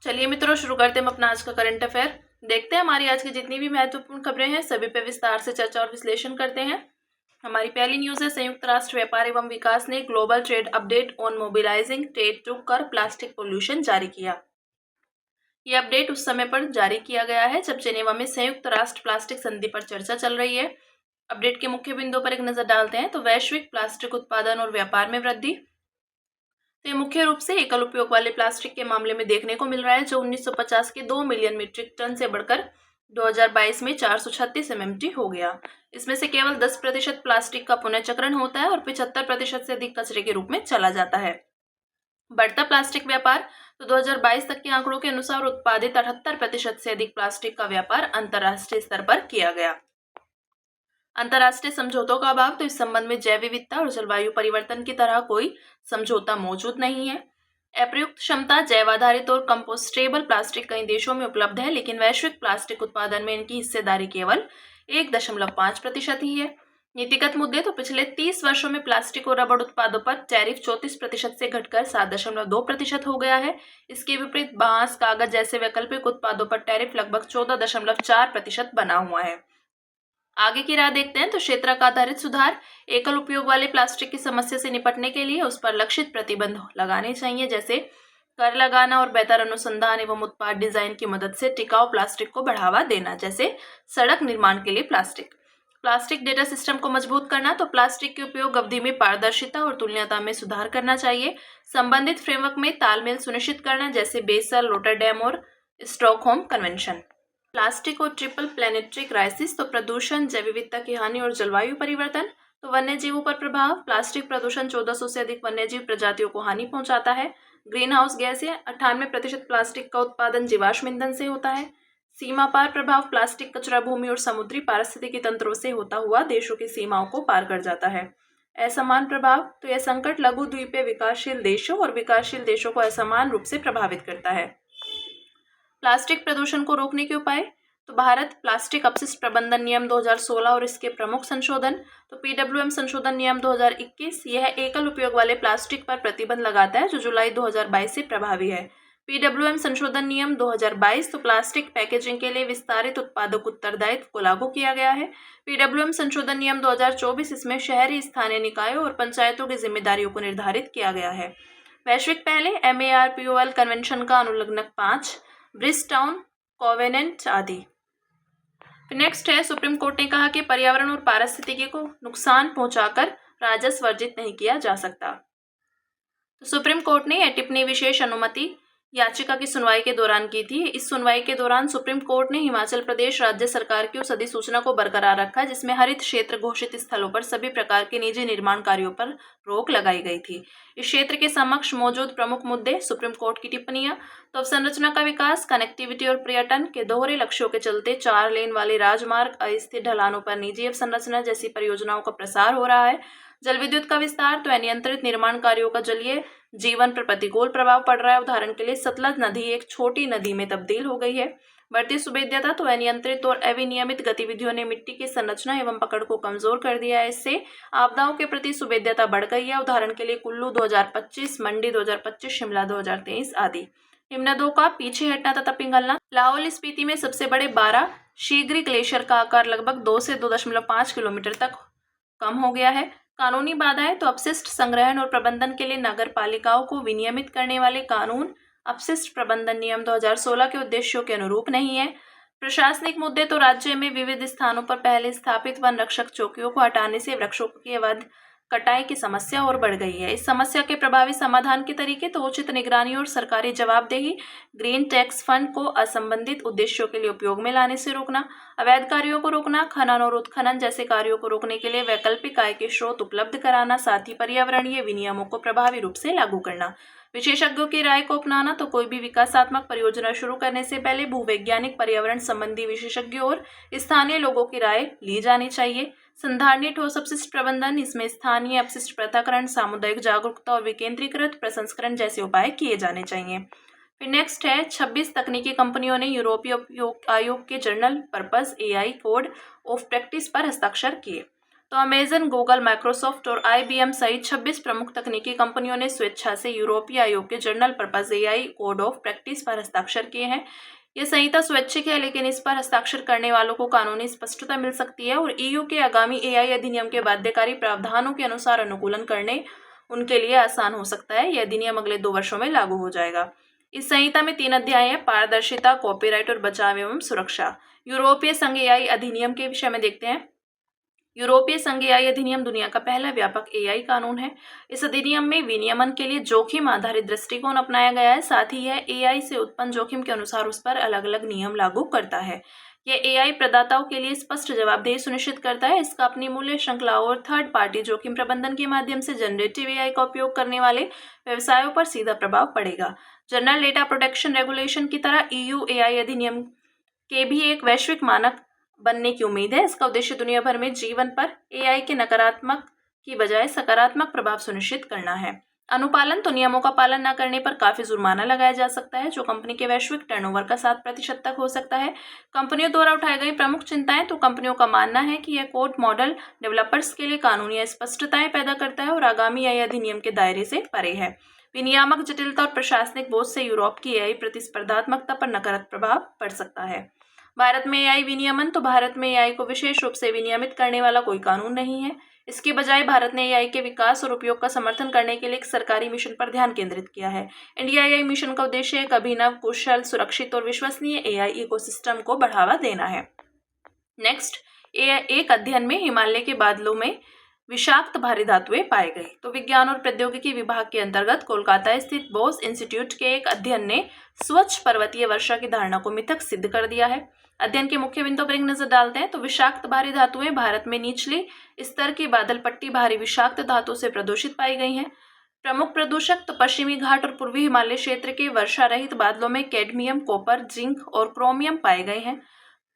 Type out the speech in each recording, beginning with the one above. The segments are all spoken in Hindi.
चलिए मित्रों, शुरू करते हैं हम अपना आज का करंट अफेयर। देखते हैं हमारी आज की जितनी भी महत्वपूर्ण खबरें हैं सभी पे विस्तार से चर्चा और विश्लेषण करते हैं। हमारी पहली न्यूज है, संयुक्त राष्ट्र व्यापार एवं विकास ने global trade update on mobilising trade to curb plastic pollution जारी किया। यह अपडेट उस समय पर जारी किया गया है जब जेनेवा में संयुक्त राष्ट्र प्लास्टिक संधि पर चर्चा चल रही है। अपडेट के मुख्य बिंदुओं पर एक नजर डालते हैं तो वैश्विक प्लास्टिक उत्पादन और व्यापार में वृद्धि। तो ये मुख्य रूप से एकल उपयोग वाले प्लास्टिक के मामले में देखने को मिल रहा है, जो 1950 के 2 मिलियन मीट्रिक टन से बढ़कर 2022 में 436 एमएमटी हो गया। इसमें से केवल 10% प्लास्टिक का पुनर्चक्रण होता है और 75% से अधिक कचरे के रूप में चला जाता है। बढ़ता प्लास्टिक व्यापार, तो 2022 तक के आंकड़ों के अनुसार उत्पादित 78% से अधिक प्लास्टिक का व्यापार अंतर्राष्ट्रीय स्तर पर किया गया। अंतर्राष्ट्रीय समझौतों का अभाव, तो इस संबंध में जैव विविधता और जलवायु परिवर्तन की तरह कोई समझौता मौजूद नहीं है। अप्रयुक्त क्षमता, जैव आधारित और कंपोस्टेबल प्लास्टिक कई देशों में उपलब्ध है, लेकिन वैश्विक प्लास्टिक उत्पादन में इनकी हिस्सेदारी केवल 1.5% ही है। नीतिगत मुद्दे, तो पिछले 30 वर्षों में प्लास्टिक और रबड़ उत्पादों पर टैरिफ 34% से घटकर 7.2% हो गया है। इसके विपरीत बांस, कागज जैसे वैकल्पिक उत्पादों पर टैरिफ लगभग 14.4% बना हुआ है। आगे की राह देखते हैं तो क्षेत्रक आधारित सुधार, एकल उपयोग वाले प्लास्टिक की समस्या से निपटने के लिए उस पर लक्षित प्रतिबंध लगाने चाहिए, जैसे कर लगाना और बेहतर अनुसंधान एवं उत्पाद डिजाइन की मदद से टिकाऊ प्लास्टिक को बढ़ावा देना, जैसे सड़क निर्माण के लिए प्लास्टिक डेटा सिस्टम को मजबूत करना, तो प्लास्टिक के उपयोग अवधि में पारदर्शिता और तुल्यता में सुधार करना चाहिए। संबंधित फ्रेमवर्क में तालमेल सुनिश्चित करना, जैसे बेसल, रोटरडैम और स्टॉकहोम कन्वेंशन। प्लास्टिक और ट्रिपल प्लैनेटरी क्राइसिस, तो प्रदूषण, जैव विविधता की हानि और जलवायु परिवर्तन। तो वन्य जीवों पर प्रभाव, प्लास्टिक प्रदूषण 1400 से अधिक वन्य जीव प्रजातियों को हानि पहुंचाता है। ग्रीन हाउस गैसें, 98% प्लास्टिक का उत्पादन जीवाश्म ईंधन से होता है। सीमा पार प्रभाव, प्लास्टिक कचरा भूमि और समुद्री पारिस्थितिकी तंत्रों से होता हुआ देशों की सीमाओं को पार कर जाता है। असमान प्रभाव, तो यह संकट लघु द्वीपीय विकासशील देशों और विकासशील देशों को असमान रूप से प्रभावित करता है। प्लास्टिक प्रदूषण को रोकने के उपाय, तो भारत प्लास्टिक अपशिष्ट प्रबंधन नियम 2016 और इसके प्रमुख संशोधन, तो पीडब्ल्यूएम संशोधन नियम 2021, यह एकल उपयोग वाले प्लास्टिक पर प्रतिबंध लगाता है जो जुलाई 2022 से प्रभावी है। पीडब्ल्यूएम संशोधन नियम 2022, तो प्लास्टिक पैकेजिंग के लिए विस्तारित उत्पादक उत्तरदायित्व को लागू किया गया है। पीडब्ल्यूएम संशोधन नियम 2024, इसमें शहरी स्थानीय निकायों और पंचायतों की जिम्मेदारियों को निर्धारित किया गया है। वैश्विक पहले, MARPOL कन्वेंशन का अनुलग्नक 5, ब्रिजटाउन कोवेनेंट आदि। नेक्स्ट है, सुप्रीम कोर्ट ने कहा कि पर्यावरण और पारिस्थितिकी को नुकसान पहुंचाकर राजस्व अर्जित नहीं किया जा सकता। तो सुप्रीम कोर्ट ने यह टिप्पणी विशेष अनुमति याचिका की सुनवाई के दौरान की थी। इस सुनवाई के दौरान सुप्रीम कोर्ट ने हिमाचल प्रदेश राज्य सरकार की उस अधिसूचना को बरकरार रखा जिसमें हरित क्षेत्र घोषित स्थलों पर सभी प्रकार के निजी निर्माण कार्यों पर रोक लगाई गई थी। इस क्षेत्र के समक्ष मौजूद प्रमुख मुद्दे, सुप्रीम कोर्ट की टिप्पणियां, तो अवसंरचना का विकास, कनेक्टिविटी और पर्यटन के दोहरे लक्ष्यों के चलते 4 लेन वाले राजमार्ग, अस्थिर ढलानों पर निजी अवसंरचना जैसी परियोजनाओं का प्रसार हो रहा है। जल विद्युत का विस्तार, तो अनियंत्रित निर्माण कार्यों का जलीय जीवन पर प्रतिकूल प्रभाव पड़ रहा है। उदाहरण के लिए सतलज नदी एक छोटी नदी में तब्दील हो गई है। बढ़ती सुभेद्यता, तो अनियंत्रित और अविनियमित गतिविधियों ने मिट्टी की संरचना एवं पकड़ को कमजोर कर दिया है। इससे आपदाओं के प्रति सुभेद्यता बढ़ गई है। उदाहरण के लिए कुल्लू 2025, मंडी 2025, शिमला 2023 आदि। हिमनदों का पीछे हटना तथा पिघलना, लाहौल स्पीति में सबसे बड़े 12 शीघ्र ग्लेशियर का आकार लगभग 2 से 2.5 किलोमीटर तक कम हो गया है। कानूनी बाधाएं, तो अपशिष्ट संग्रहण और प्रबंधन के लिए नगर पालिकाओं को विनियमित करने वाले कानून अपशिष्ट प्रबंधन नियम 2016 के उद्देश्यों के अनुरूप नहीं है। प्रशासनिक मुद्दे, तो राज्य में विविध स्थानों पर पहले स्थापित वन रक्षक चौकियों को हटाने से वृक्षों की अवैध कटाई की समस्या और बढ़ गई है। इस समस्या के प्रभावी समाधान के तरीके, तो उचित निगरानी और सरकारी जवाबदेही, ग्रीन टैक्स फंड को असंबंधित उद्देश्यों के लिए उपयोग में लाने से रोकना, अवैध कार्यों को रोकना, खनन और उत्खनन जैसे कार्यों को रोकने के लिए वैकल्पिक आय के स्रोत उपलब्ध कराना, साथ ही पर्यावरणीय विनियमों को प्रभावी रूप से लागू करना। विशेषज्ञों की राय को अपनाना, तो कोई भी विकासात्मक परियोजना शुरू करने से पहले भूवैज्ञानिक, पर्यावरण संबंधी विशेषज्ञों और स्थानीय लोगों की राय ली जानी चाहिए। संधारणीय ठोस अपशिष्ट प्रबंधन, इसमें स्थानीय अपशिष्ट पृथक्करण, सामुदायिक जागरूकता और विकेंद्रीकृत प्रसंस्करण जैसे उपाय किए जाने चाहिए। फिर नेक्स्ट है, 26 तकनीकी कंपनियों ने यूरोपीय आयोग के journal purpose AI code of practice पर हस्ताक्षर किए। तो अमेजन, गूगल, माइक्रोसॉफ्ट और IBM सहित 26 प्रमुख तकनीकी कंपनियों ने स्वेच्छा से यूरोपीय आयोग के general purpose AI code of practice पर हस्ताक्षर किए हैं। यह संहिता स्वैच्छिक है, लेकिन इस पर हस्ताक्षर करने वालों को कानूनी स्पष्टता मिल सकती है और EU के आगामी AI अधिनियम के बाध्यकारी प्रावधानों के अनुसार अनुकूलन करने उनके लिए आसान हो सकता है। यह अधिनियम अगले 2 वर्षों में लागू हो जाएगा। इस संहिता में 3 अध्याय हैं: पारदर्शिता, कॉपीराइट और बचाव एवं सुरक्षा। यूरोपीय संघ AI अधिनियम के विषय में देखते हैं। यूरोपीय संघ AI अधिनियम दुनिया का पहला व्यापक AI कानून है। इस अधिनियम में विनियमन के लिए जोखिम आधारित दृष्टिकोण अपनाया गया है। साथ ही यह AI से उत्पन्न जोखिम के अनुसार उस पर अलग अलग नियम लागू करता है। यह AI प्रदाताओं के लिए स्पष्ट जवाबदेही सुनिश्चित करता है। इसका अपनी मूल्य श्रृंखलाओं और थर्ड पार्टी जोखिम प्रबंधन के माध्यम से जनरेटिव AI का उपयोग करने वाले व्यवसायों पर सीधा प्रभाव पड़ेगा। जनरल डेटा प्रोटेक्शन रेगुलेशन की तरह EU AI अधिनियम के भी एक वैश्विक मानक बनने की उम्मीद है। इसका उद्देश्य दुनिया भर में जीवन पर AI के नकारात्मक की बजाय सकारात्मक प्रभाव सुनिश्चित करना है। अनुपालन तो नियमों का पालन न करने पर काफी जुर्माना लगाया जा सकता है, जो कंपनी के वैश्विक टर्नओवर का 7% तक हो सकता है। कंपनियों द्वारा उठाई गई प्रमुख चिंताएं तो कंपनियों का मानना है कि यह कोड मॉडल डेवलपर्स के लिए कानूनी अस्पष्टताएं पैदा करता है और आगामी AI अधिनियम के दायरे से परे है। विनियामक जटिलता और प्रशासनिक बोझ से यूरोप की AI प्रतिस्पर्धात्मकता पर नकारात्मक प्रभाव पड़ सकता है। भारत में AI विनियमन तो भारत में AI को विशेष रूप से विनियमित करने वाला कोई कानून नहीं है। इसके बजाय भारत ने AI के विकास और उपयोग का समर्थन करने के लिए एक सरकारी मिशन पर ध्यान केंद्रित किया है। इंडिया AI मिशन का उद्देश्य एक अभिनव, कुशल, सुरक्षित और विश्वसनीय AI इकोसिस्टम को बढ़ावा देना है। नेक्स्ट, एक अध्ययन में हिमालय के बादलों में विषाक्त भारी धातुएं पाए गए। तो विज्ञान और प्रौद्योगिकी विभाग के अंतर्गत कोलकाता स्थित बोस इंस्टीट्यूट के एक अध्ययन ने स्वच्छ पर्वतीय वर्षा की धारणा को मिथक सिद्ध कर दिया है। अध्ययन के मुख्य बिंदुओं पर एक नजर डालते हैं। तो विषाक्त भारी धातुएं भारत में निचली स्तर की बादल पट्टी भारी विषाक्त धातु से प्रदूषित पाई गई हैं। प्रमुख प्रदूषक तो पश्चिमी घाट और पूर्वी हिमालय क्षेत्र के वर्षा रहित बादलों में कैडमियम, कॉपर, जिंक और क्रोमियम पाए गए हैं।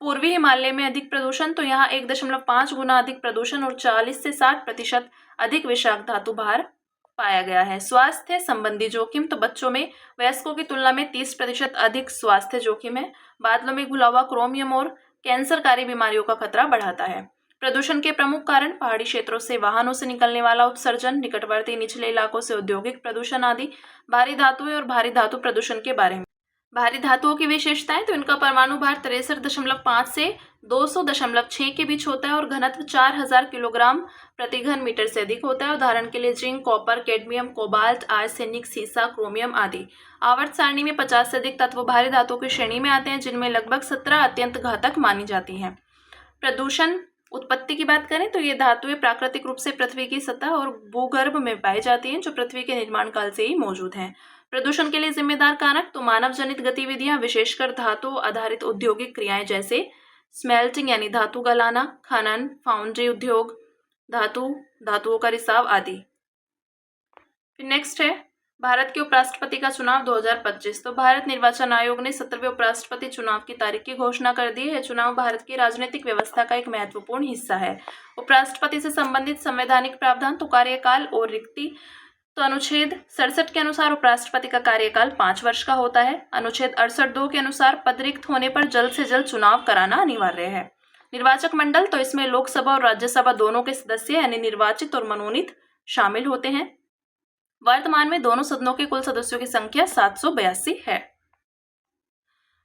पूर्वी हिमालय में अधिक प्रदूषण तो यहाँ 1.5 गुना अधिक प्रदूषण और 40 से 60% अधिक विषाक्त धातु भार पाया गया है। स्वास्थ्य संबंधी जोखिम तो बच्चों में वयस्कों की तुलना में 30% अधिक स्वास्थ्य जोखिम है। बादलों में घुला हुआ क्रोमियम और कैंसरकारी बीमारियों का खतरा बढ़ाता है। प्रदूषण के प्रमुख कारण पहाड़ी क्षेत्रों से वाहनों से निकलने वाला उत्सर्जन, निकटवर्ती निचले इलाकों से औद्योगिक प्रदूषण आदि। भारी धातुएं और भारी धातु प्रदूषण के बारे में भारी धातुओं की विशेषताएं तो इनका परमाणु भार 63.5 से 200.6 के बीच होता है और घनत्व 4000 किलोग्राम प्रति घन मीटर से अधिक होता है। उदाहरण के लिए zinc, copper, cadmium, cobalt, arsenic, सीसा, क्रोमियम आदि। आवर्त सारणी में 50 से अधिक तत्व भारी धातुओं की श्रेणी में आते हैं, जिनमें लगभग 17 अत्यंत घातक मानी जाती हैं। प्रदूषण उत्पत्ति की बात करें तो ये धातुएं प्राकृतिक रूप से पृथ्वी की सतह और भूगर्भ में पाई जाती हैं, जो पृथ्वी के निर्माण काल से ही मौजूद हैं। प्रदूषण के लिए जिम्मेदार कारक तो मानव जनित गतिविधियां, विशेषकर धातु आधारित औद्योगिक क्रियाएं जैसे स्मेल्टिंग यानी धातु गलाना, खनन, फाउंड्री उद्योग, धातुओं का रिसाव आदि। फिर नेक्स्ट है भारत के उपराष्ट्रपति का चुनाव 2025। तो भारत निर्वाचन आयोग ने 17वें उपराष्ट्रपति चुनाव की तारीख की घोषणा कर दी है। चुनाव भारत की राजनीतिक व्यवस्था का एक महत्वपूर्ण हिस्सा है। उपराष्ट्रपति से संबंधित संवैधानिक प्रावधान तो कार्यकाल और रिक्ति तो अनुच्छेद 67 के अनुसार उपराष्ट्रपति का कार्यकाल 5 वर्ष का होता है। अनुच्छेद 68(2) के अनुसार पद रिक्त होने पर जल्द से जल्द चुनाव कराना अनिवार्य है। निर्वाचक मंडल तो इसमें लोकसभा और राज्यसभा दोनों के सदस्य यानी निर्वाचित और मनोनीत शामिल होते हैं। वर्तमान में दोनों सदनों के कुल सदस्यों की संख्या 782 है।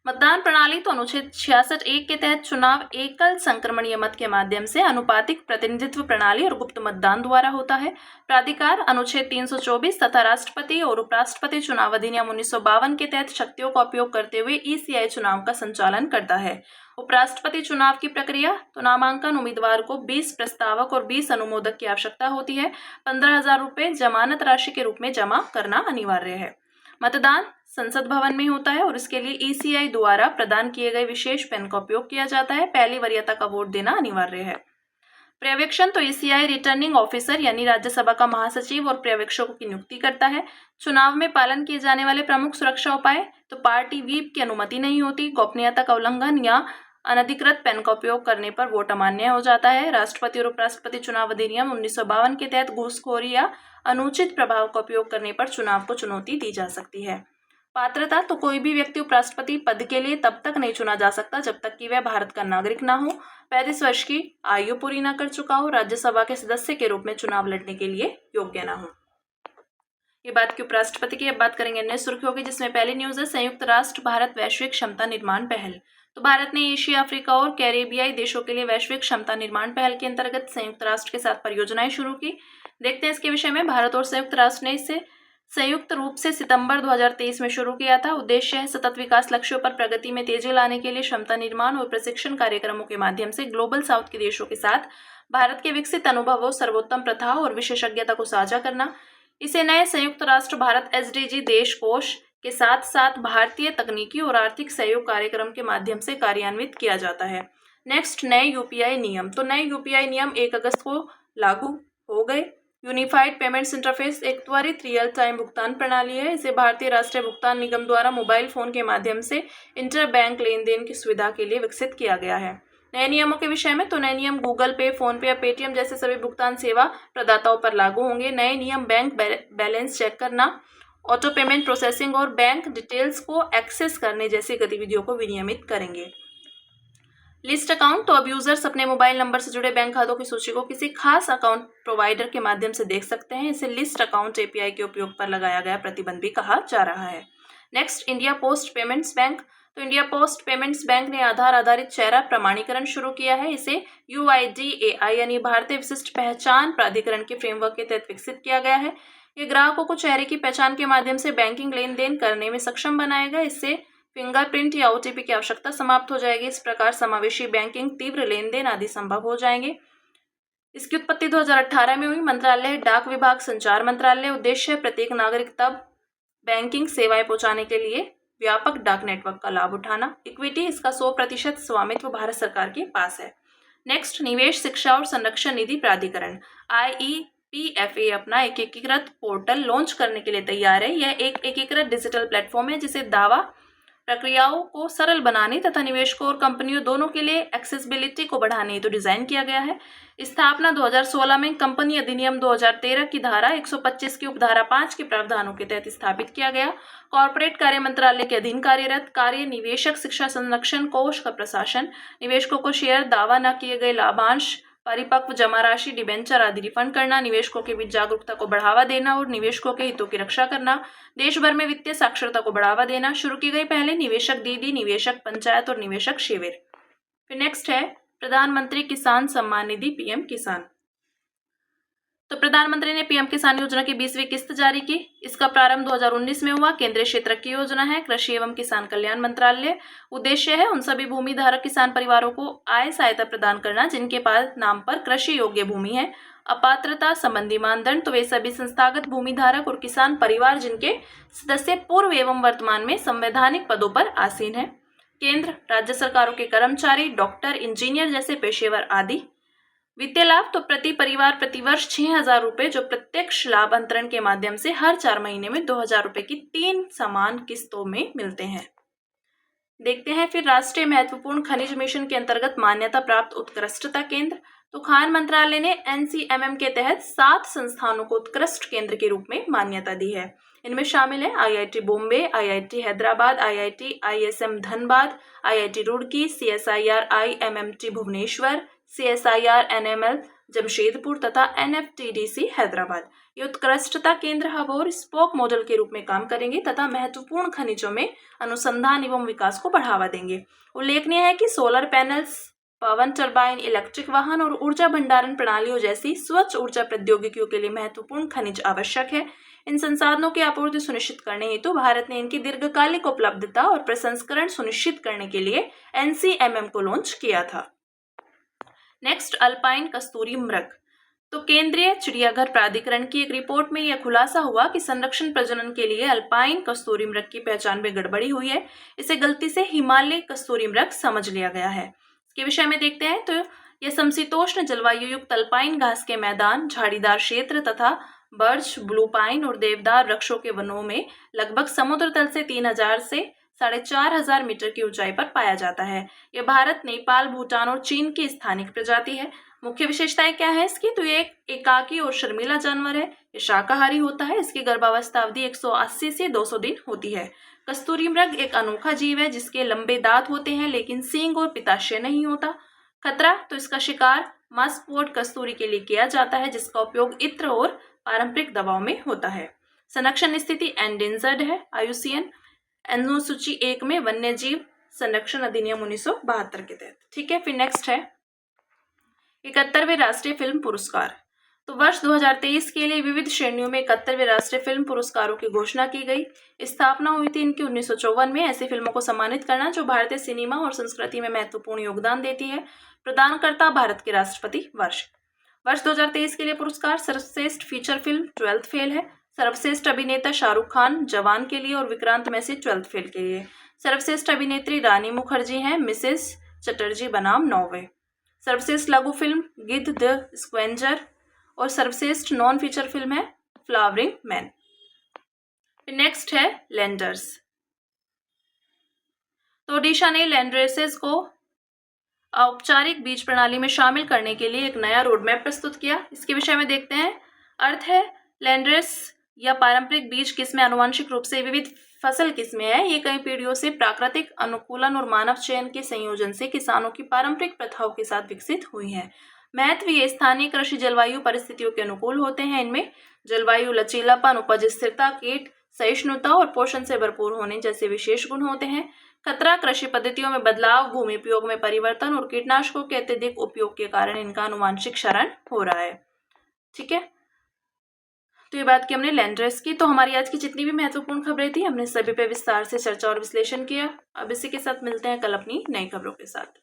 मतदान प्रणाली तो अनुच्छेद 66(1) के तहत चुनाव एकल संक्रमणीय मत के माध्यम से अनुपातिक प्रतिनिधित्व प्रणाली और गुप्त मतदान द्वारा होता है। प्राधिकार अनुच्छेद 324 तथा राष्ट्रपति और उपराष्ट्रपति चुनाव अधिनियम 1952 के तहत शक्तियों का उपयोग करते हुए ECI चुनाव का संचालन करता है। उपराष्ट्रपति चुनाव की प्रक्रिया तो नामांकन उम्मीदवार को 20 प्रस्तावक और 20 अनुमोदक की आवश्यकता होती है। 15,000 रुपये जमानत राशि के रूप में जमा करना अनिवार्य है। मतदान संसद भवन में होता है और इसके लिए ECI द्वारा प्रदान किए गए विशेष पेन का उपयोग किया जाता है। पहली वरीयता का वोट देना अनिवार्य है। पर्यवेक्षण तो ECI रिटर्निंग ऑफिसर यानी राज्यसभा का महासचिव और पर्यवेक्षकों की नियुक्ति करता है। चुनाव में पालन किए जाने वाले प्रमुख सुरक्षा उपाय तो पार्टी व्हीप की अनुमति नहीं होती, गोपनीयता का उल्लंघन या अनधिकृत पेन का उपयोग करने पर वोट अमान्य हो जाता है। राष्ट्रपति और उपराष्ट्रपति चुनाव अधिनियम 1952 के तहत घूसखोरी या अनुचित प्रभाव का उपयोग करने पर चुनाव को चुनौती दी जा सकती है। पात्रता तो कोई भी व्यक्ति उपराष्ट्रपति पद के लिए तब तक नहीं चुना जा सकता जब तक कि वह भारत का नागरिक ना हो, 35 वर्ष की आयु पूरी ना कर चुका हो, राज्यसभा के सदस्य के रूप में चुनाव लड़ने के लिए योग्य ना हो। ये बात की उपराष्ट्रपति की। अब बात करेंगे अन्य सुर्खियों की, जिसमें पहली न्यूज है संयुक्त राष्ट्र भारत वैश्विक क्षमता निर्माण पहल। तो भारत ने एशिया, अफ्रीका और कैरेबियाई देशों के लिए वैश्विक क्षमता निर्माण पहल के अंतर्गत संयुक्त राष्ट्र के साथ परियोजनाएं शुरू की। देखते हैं इसके विषय में। भारत और संयुक्त राष्ट्र ने इसे संयुक्त रूप से सितंबर 2023 में शुरू किया था। उद्देश्य है सतत विकास लक्ष्यों पर प्रगति में तेजी लाने के लिए क्षमता निर्माण और प्रशिक्षण कार्यक्रमों के माध्यम से ग्लोबल साउथ के देशों के साथ भारत के विकसित अनुभवों, सर्वोत्तम प्रथाओं और विशेषज्ञता को साझा करना। इसे नए संयुक्त राष्ट्र भारत SDG देश कोष के साथ साथ भारतीय तकनीकी और आर्थिक सहयोग कार्यक्रम के माध्यम से कार्यान्वित किया जाता है। नेक्स्ट, नए UPI नियम। तो नए UPI नियम 1 अगस्त को लागू हो गए। यूनिफाइड पेमेंट्स इंटरफेस एक त्वरित रियल टाइम भुगतान प्रणाली है। इसे भारतीय राष्ट्रीय भुगतान निगम द्वारा मोबाइल फोन के माध्यम से इंटर बैंक लेन देन की सुविधा के लिए विकसित किया गया है। नए नियमों के विषय में, तो नए नियम गूगल पे, फोन पे या पेटीएम जैसे सभी भुगतान सेवा प्रदाताओं पर लागू होंगे। नए नियम बैंक बैलेंस चेक करना, ऑटो पेमेंट प्रोसेसिंग और बैंक डिटेल्स को एक्सेस करने जैसी गतिविधियों को विनियमित करेंगे। लिस्ट अकाउंट, तो अब यूजर्स अपने मोबाइल नंबर से जुड़े बैंक खातों की सूची को किसी खास अकाउंट प्रोवाइडर के माध्यम से देख सकते हैं। इसे लिस्ट अकाउंट API के उपयोग पर लगाया गया प्रतिबंध भी कहा जा रहा है। Next, India post payments bank. तो इंडिया पोस्ट पेमेंट्स बैंक ने आधार आधारित चेहरा प्रमाणीकरण शुरू किया है। इसे UIDAI यानी भारतीय विशिष्ट पहचान प्राधिकरण के फ्रेमवर्क के तहत विकसित किया गया है। ये ग्राहकों को चेहरे की पहचान के माध्यम से बैंकिंग लेन देन करने में सक्षम बनाएगा। इससे फिंगरप्रिंट या OTP की आवश्यकता समाप्त हो जाएगी। इस प्रकार समावेशी बैंकिंग, तीव्र लेन देन आदि संभव हो जाएंगे। इसकी उत्पत्ति 2018 में हुई। मंत्रालय डाक विभाग, संचार मंत्रालय। उद्देश्य है प्रत्येक नागरिक तक बैंकिंग सेवाएं पहुंचाने के लिए व्यापक डाक नेटवर्क का लाभ उठाना। इक्विटी, इसका 100% स्वामित्व भारत सरकार के पास है। नेक्स्ट, निवेश, शिक्षा और संरक्षण निधि प्राधिकरण IEPFA अपना एक एकीकृत पोर्टल लॉन्च करने के लिए तैयार है। यह एक एकीकृत डिजिटल प्लेटफॉर्म है जिसे दावा प्रक्रियाओं को सरल बनाने तथा निवेशकों और कंपनियों दोनों के लिए एक्सेसिबिलिटी को बढ़ाने हेतु डिजाइन किया गया है। स्थापना 2016 में कंपनी अधिनियम 2013 की धारा 125 की उपधारा 5 के प्रावधानों के तहत स्थापित किया गया। कॉर्पोरेट कार्य मंत्रालय के अधीन कार्यरत। कार्य, निवेशक शिक्षा संरक्षण कोष का प्रशासन, निवेशकों को शेयर, दावा न किए गए लाभांश, परिपक्व जमा राशि, डिबेंचर आदि रिफंड करना, निवेशकों के बीच जागरूकता को बढ़ावा देना और निवेशकों के हितों की रक्षा करना, देश भर में वित्तीय साक्षरता को बढ़ावा देना। शुरू की गई पहले निवेशक दीदी, निवेशक पंचायत और निवेशक शिविर। फिर नेक्स्ट है प्रधानमंत्री किसान सम्मान निधि PM किसान। तो प्रधानमंत्री ने PM किसान योजना की 20वीं किस्त जारी की। इसका प्रारंभ 2019 में हुआ। केंद्रीय क्षेत्र की योजना है, कृषि एवं किसान कल्याण मंत्रालय। उद्देश्य है उन सभी भूमि धारक किसान परिवारों को आय सहायता प्रदान करना जिनके पास नाम पर कृषि योग्य भूमि है। अपात्रता संबंधी मानदंड, तो वे सभी संस्थागत भूमि धारक और किसान परिवार जिनके सदस्य पूर्व एवं वर्तमान में संवैधानिक पदों पर आसीन है। केंद्र राज्य सरकारों के कर्मचारी, डॉक्टर, इंजीनियर जैसे पेशेवर आदि। वित्तीय लाभ, तो प्रति परिवार प्रति वर्ष 6,000 रुपए जो प्रत्यक्ष लाभ अंतरण के माध्यम से हर 4 महीने में 2,000 रुपए की 3 समान किस्तों में मिलते हैं। देखते हैं फिर राष्ट्रीय महत्वपूर्ण खनिज मिशन के अंतर्गत मान्यता प्राप्त उत्कृष्टता केंद्र। तो खान मंत्रालय ने NCMM के तहत 7 संस्थानों को उत्कृष्ट केंद्र के रूप में मान्यता दी है। इनमें शामिल है IIT Bombay, IIT Hyderabad, IIT ISM Dhanbad, IIT Roorkee, CSIR IMMT Bhubaneswar, CSIR NML Jamshedpur तथा NFTDC हैदराबाद। ये उत्कृष्टता केंद्र हब और स्पोक मॉडल के रूप में काम करेंगे तथा महत्वपूर्ण खनिजों में अनुसंधान एवं विकास को बढ़ावा देंगे। उल्लेखनीय है कि सोलर पैनल्स, पवन टरबाइन, इलेक्ट्रिक वाहन और ऊर्जा भंडारण प्रणालियों जैसी स्वच्छ ऊर्जा प्रौद्योगिकियों के लिए महत्वपूर्ण खनिज आवश्यक है। इन संसाधनों की आपूर्ति सुनिश्चित करने हेतु भारत ने इनकी दीर्घकालिक उपलब्धता और प्रसंस्करण सुनिश्चित करने के लिए NCMM को लॉन्च किया था। नेक्स्ट, अल्पाइन कस्तूरी मृग। तो केंद्रीय चिड़ियाघर प्राधिकरण की एक रिपोर्ट में यह खुलासा हुआ कि संरक्षण प्रजनन के लिए अल्पाइन कस्तूरी मृग की पहचान में गड़बड़ी हुई है। इसे गलती से हिमालय कस्तूरी मृग समझ लिया गया है। इसके विषय में देखते हैं। तो यह समशीतोष्ण जलवायु युक्त अल्पाइन घास के मैदान, झाड़ीदार क्षेत्र तथा बर्च, ब्लू पाइन और देवदार वृक्षों के वनों में लगभग समुद्र तल से 3,000 से 4,500 मीटर की ऊंचाई पर पाया जाता है। यह भारत, नेपाल, भूटान और चीन की स्थानिक प्रजाति है। मुख्य विशेषताएं क्या है इसकी? तो ये एक एकाकी और शर्मीला जानवर है। ये शाकाहारी होता है। इसकी गर्भावस्था अवधि 180 से 200 दिन होती है। कस्तूरी मृग एक अनोखा जीव है जिसके लंबे दांत होते हैं लेकिन सींग और पित्ताशय नहीं होता। खतरा, तो इसका शिकार मस्कपोर्ट कस्तूरी के लिए किया जाता है जिसका उपयोग इत्र और पारंपरिक दवाओं में होता है। संरक्षण स्थिति एंडेंजर्ड है, IUCN अनुसूची 1 में वन्य जीव संरक्षण अधिनियम 1972 के तहत। ठीक है, फिर नेक्स्ट है 71वें राष्ट्रीय फिल्म पुरस्कार। तो वर्ष 2023 के लिए विविध श्रेणियों में 71वें राष्ट्रीय फिल्म पुरस्कारों की घोषणा की गई। स्थापना हुई थी इनकी 1954 में। ऐसी फिल्मों को सम्मानित करना जो भारतीय सिनेमा और संस्कृति में महत्वपूर्ण योगदान देती है। प्रदानकर्ता भारत के राष्ट्रपति। वर्ष 2023 के लिए पुरस्कार सर्वश्रेष्ठ फीचर फिल्म 12th फेल है। सर्वश्रेष्ठ अभिनेता शाहरुख खान जवान के लिए और विक्रांत मैसी 12th फेल के लिए। सर्वश्रेष्ठ अभिनेत्री रानी मुखर्जी हैं मिसेस चटर्जी बनाम नॉर्वे। सर्वश्रेष्ठ लघु फिल्म गिद्ध द स्क्वेंजर और सर्वश्रेष्ठ नॉन फीचर फिल्म है फ्लावरिंग मैन। नेक्स्ट है लैंडर्स। तो ओडिशा ने लैंड रेसेस को औपचारिक बीज प्रणाली में शामिल करने के लिए एक नया रोड मैप प्रस्तुत किया। इसके विषय में देखते हैं। अर्थ है लैंड रेस या पारंपरिक बीज किस्में आनुवंशिक रूप से विविध फसल किस्में हैं। ये कई पीढ़ियों से प्राकृतिक अनुकूलन और मानव चयन के संयोजन से किसानों की पारंपरिक प्रथाओं के साथ विकसित हुई हैं। महत्व, ये स्थानीय कृषि जलवायु परिस्थितियों के अनुकूल होते हैं। इनमें जलवायु लचीलापन, उपज स्थिरता, कीट सहिष्णुता और पोषण से भरपूर होने जैसे विशेष गुण होते हैं। खतरा, कृषि पद्धतियों में बदलाव, भूमि उपयोग में परिवर्तन और कीटनाशकों के अत्यधिक उपयोग के कारण इनका आनुवंशिक क्षरण हो रहा है। ठीक है, तो ये बात की हमने लैंड रेस की। तो हमारी आज की जितनी भी महत्वपूर्ण खबरें थी हमने सभी पे विस्तार से चर्चा और विश्लेषण किया। अब इसी के साथ मिलते हैं कल अपनी नई खबरों के साथ।